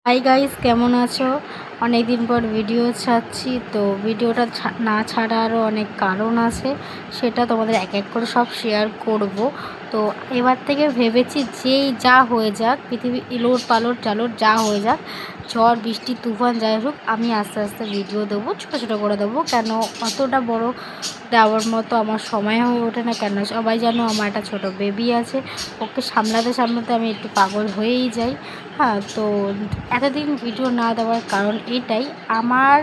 Hi guys, কেমন আছো? অনেক দিন পর ভিডিও ছাড়ছি। তো ভিডিওটা না ছাড়ারও অনেক কারণ আছে, সেটা তোমাদের এক এক করে সব শেয়ার করব। তো এবার থেকে ভেবেছি যেই যা হয়ে যাক, পৃথিবী ইলোট পালট জালোট যা হয়ে যাক, ঝড় বৃষ্টি তুফান যাই হোক, আমি আস্তে আস্তে ভিডিও দেবো, ছোটো ছোটো করে দেবো। কেন অতটা বড় দেওয়ার মতো আমার সময় হয়ে ওঠে না, কেন সবাই জানো আমার একটা ছোটো বেবি আছে, ওকে সামলাতে সামলাতে আমি একটু পাগল হয়েই যাই। হ্যাঁ, তো এতদিন ভিডিও না দেওয়ার কারণ এটাই, আমার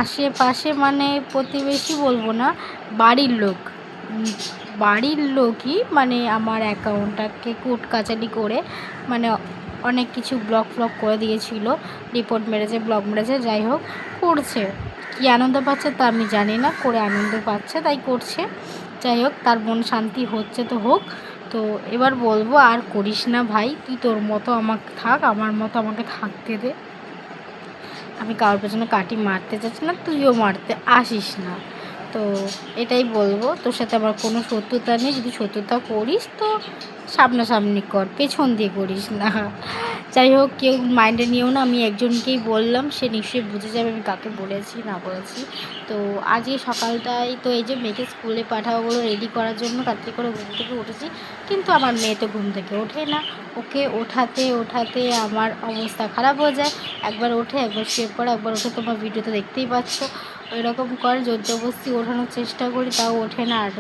আশেপাশে মানে প্রতিবেশী বলবো না, বাড়ির লোক বাড়ির লোকই মানে আমার অ্যাকাউন্টটাকে কোর্ট কাচারি করে মানে অনেক কিছু ব্লক করে দিয়েছিল, রিপোর্ট মেরেছে, ব্লক মেরেছে, যাই হোক করছে। কী আনন্দ পাচ্ছে তা আমি জানি না, করে আনন্দ পাচ্ছে তাই করছে। যাই হোক, তার মন শান্তি হচ্ছে তো হোক। তো এবার বলবো, আর করিস না ভাই, তুই তোর মতো আমাকে থাক, আমার মতো আমাকে থাকতে দে। আমি কারোর পেছনে কাটি মারতে চাচ্ছি না, তুইও মারতে আসিস না। তো এটাই বলবো, তোর সাথে আমার কোনো শত্রুতা নেই, যদি শত্রুতা করিস তো সামনাসামনি কর, পেছন দিয়ে করিস না। যাই হোক, কেউ মাইন্ডে নিও না, আমি একজনকেই বললাম, সে নিশ্চয়ই বুঝে যাবে আমি কাকে বলেছি না বলেছি। তো আজকে সকালটায় তো এই যে মেয়েকে স্কুলে পাঠাবো বলে রেডি করার জন্য তাড়াতাড়ি করে ঘুম থেকে উঠেছি, কিন্তু আমার মেয়ে তো ঘুম থেকে ওঠে না। ওকে ওঠাতে ওঠাতে আমার অবস্থা খারাপ হয়ে যায়। একবার ওঠে, একবার শুয়ে পড়ে, একবার ওঠে, তোমার ভিডিওতে দেখতেই পাচ্ছ। ওই রকম করে জোরজবস্তি ওঠানোর চেষ্টা করি, তাও ওঠে না। আর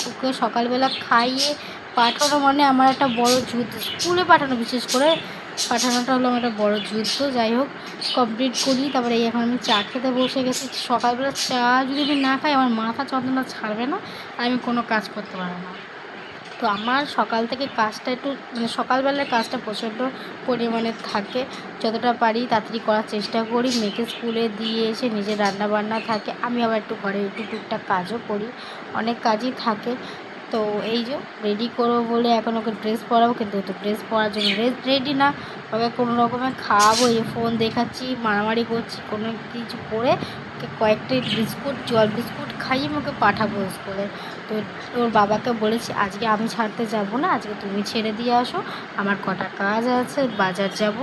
ওকে সকালবেলা খাইয়ে পাঠানো মানে আমার একটা বড় যুদ্ধ, স্কুলে পাঠানো, বিশেষ করে পাঠানোটা হলো আমার একটা বড় যুদ্ধ। যাই হোক, কমপ্লিট করি। তারপরে এই এখন আমি চা খেতে বসে গেছি। সকালবেলা চা যদি আমি না খাই, আমার মাথা যন্ত্রণা ছাড়বে না, আর আমি কোনো কাজ করতে পারবো না। তো আমার সকাল থেকে কাজটা একটু মানে সকালবেলার কাজটা প্রচণ্ড পরিমাণে থাকে, যতটা পারি তাড়াতাড়ি করার চেষ্টা করি। মেয়েকে স্কুলে দিয়ে এসে নিজের রান্নাবান্না থাকে, আমি আবার একটু ঘরে একটু টুকটাক কাজও করি, অনেক কাজই থাকে। তো এই যে রেডি করবো বলে এখন ওকে ড্রেস পরাবো, কিন্তু ও তো ড্রেস পরার জন্য রেডি না। ওকে কোনো রকমে খাওয়াবো, এই ফোন দেখাচ্ছি, মারামারি করছি, কোনো কিছু করে ওকে কয়েকটা বিস্কুট, জল বিস্কুট খাইয়ে ওকে পাঠাবো স্কুলে। তো ওর বাবাকে বলেছি আজকে আমি ছাড়তে যাব না, আজকে তুমি ছেড়ে দিয়ে আসো, আমার কটা কাজ আছে, বাজার যাব,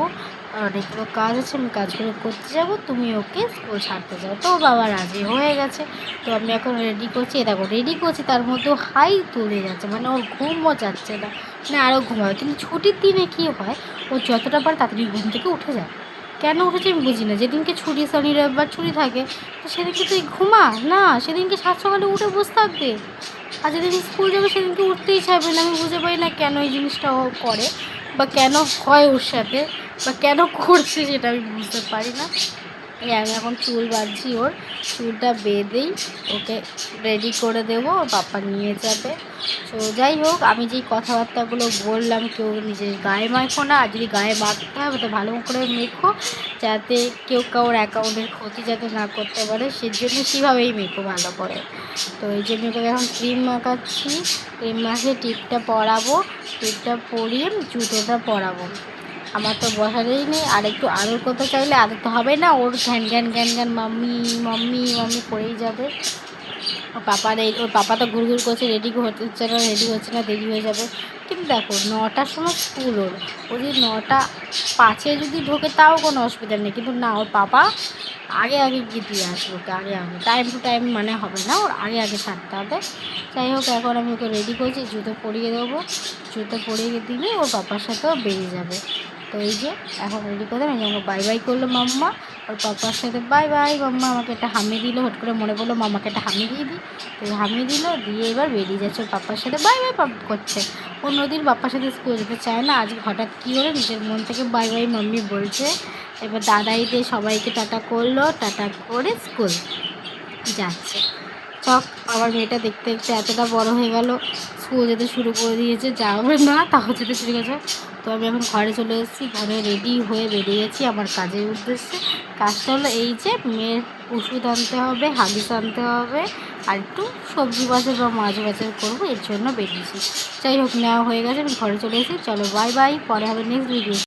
অনেকগুলো কাজ আছে, আমি কাজগুলো করতে যাব, তুমি ওকে স্কুল ছাড়তে যাও। তো ওর বাবা রাজি হয়ে গেছে। তো আমি এখন রেডি করছি, দেখো রেডি করছি, তার মধ্যেও হাই তুলে যাচ্ছে, মানে ওর ঘুমও যাচ্ছে না, মানে আরও ঘুমাবে। কিন্তু ছুটির দিনে কী হয়, ও যতটা পারে তাড়াতাড়ি ঘুম থেকে উঠে যায়। কেন উঠেছে আমি বুঝি না। যেদিনকে ছুটি, শনি রবিবার ছুটি থাকে, তো সেদিনকে তুই ঘুমা না, সেদিনকে সাত সকালে উঠে বসে থাকবে। আর যেদিন স্কুল যাবে সেদিনকে উঠতেই চাইবে না। আমি বুঝতে পারি না কেন এই জিনিসটা ও করে, বা কেন হয় ওর সাথে, বা কেন করছে সেটা আমি বুঝতে পারি না। এই আমি এখন চুল বাঁধছি, ওর চুলটা বেঁধেই ওকে রেডি করে দেবো, ওর পাপা নিয়ে যাবে। তো যাই হোক, আমি যেই কথাবার্তাগুলো বললাম, কেউ নিজের গায়ে মাখো না, আর যদি গায়ে মাখতে হবে তো ভালো করে মেখো, যাতে কেউ কারোর অ্যাকাউন্টের ক্ষতি যাতে না করতে পারে, সেজন্য সেভাবেই মেখো ভালো করে। তো এই জন্য ওকে এখন ক্রিম মাখাচ্ছি, ক্রিম মাখিয়ে টিপটা পরাবো, টিপটা পরিয়ে জুতোটা পরাবো। আমার তো বসারেই নেই, আর একটু আদর করতে চাইলে আদর তো হবে না, ওর ঘ্যান ঘ্যান ঘ্যান ঘ্যান মাম্মি মাম্মি মাম্মি করেই যাবে। ওর পাপা তো ঘুরঘুর করছে, রেডি হচ্ছে না, রেডি হচ্ছে না, দেরি হয়ে যাবে। কিন্তু দেখো 9টার সময় স্কুল, ও যদি 9টা 5-এ যদি ঢোকে তাও কোনো অসুবিধা নেই, কিন্তু না, ওর পাপা আগে আগে গিয়ে দিয়ে আসবে ওকে, আগে আগে, টাইম টু টাইম মানে হবে না, ওর আগে আগে ছাড়তে হবে। যাই হোক, এখন আমি ওকে রেডি করছি, জুতো পরিয়ে দেবো, জুতো পরিয়ে দিলে ওর পাপার সাথেও বেরিয়ে যাবে। তো এই যে এখন রেডি করে আমি আমাকে বাই বাই করলো মাম্মা, ওর পাপার সাথে বাই বাই। মাম্মা আমাকে একটা হামি দিল, হট করে মনে পড়লো মামাকে একটা হামি দিয়ে দিই, তো হামি দিল, দিয়ে এবার বেরিয়ে যাচ্ছে ওর পাপার সাথে বাই বাই পাপ করছে। অন্যদিন পাপার সাথে স্কুল যেতে চায় না, আজকে হঠাৎ কী হলো নিজের মন থেকে বাই বাই মাম্মি বলছে। এবার দাদাই দিয়ে সবাইকে টাটা করলো, টাটা করে স্কুল যাচ্ছে। চক, আমার মেয়েটা দেখতে দেখতে এতটা বড় হয়ে গেল, স্কুল যেতে শুরু করে দিয়েছে, যাবে না তাও যেতে শুরু করেছে। তো আমি এখন ঘরে চলে এসেছি, ঘরে রেডি হয়ে বেরিয়ে গেছি আমার কাজের উদ্দেশ্যে। কাজটা হলো এই যে মেয়ের ওষুধ আনতে হবে, হাগিস আনতে হবে, আর একটু সবজি বাজার বা মাছ বাজার করবো, এর জন্য বেরিয়েছি। যাই হোক, নেওয়া হয়ে গেছে, আমি ঘরে চলে এসেছি। চলো বাই বাই, পরে হবে নেক্সট ভিডিও।